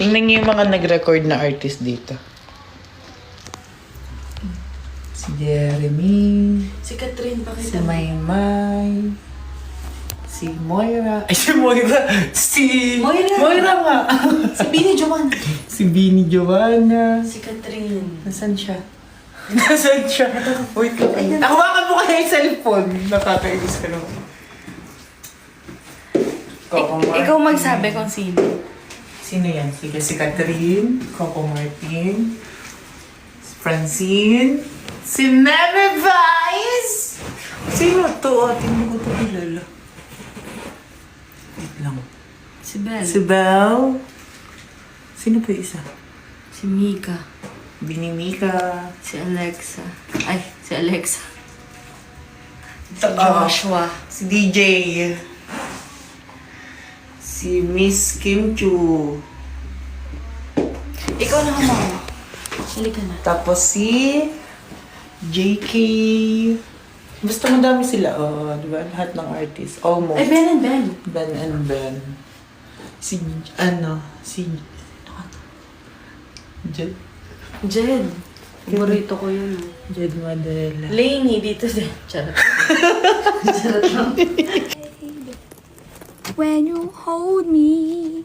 Tingnan niyo yung mga nag-record na artist dito. Si Jeremy. Si Catherine, Si pakita mo. Maymay. Si Moira. Ay, si Moira. Si... Moira. Moira nga. Si Bini Joanna. Si Bini Joanna. Si Catherine. Nasaan siya? Nasaan siya? Wait lang. Hawakan mo kaya yung cellphone. Nakakainis ka naman. Ikaw magsabi kung sino. Sino yan? Sige, si Catherine, Coco Martin, si Francine, si Meme Vice! Sino to? Hindi ko to kilala. Wait lang. Si Belle. Si Belle. Sino pa yung isa? Si Mika. Binimika. Si Alexa. Ay, si Alexa. Ah, Joshua. si DJ. Si Miss Kim Chu. Ikaw na kumama. Halika na. Tapos si JK. Basta madami sila. Oh, di ba? Lahat ng artist. Almost. Ay, Ben and Ben. Ben and Ben. Si, si, Jed. Jed. Paborito ko yun. Jed Madela. Lainey dito din. Charot. Charot lang. When you hold me.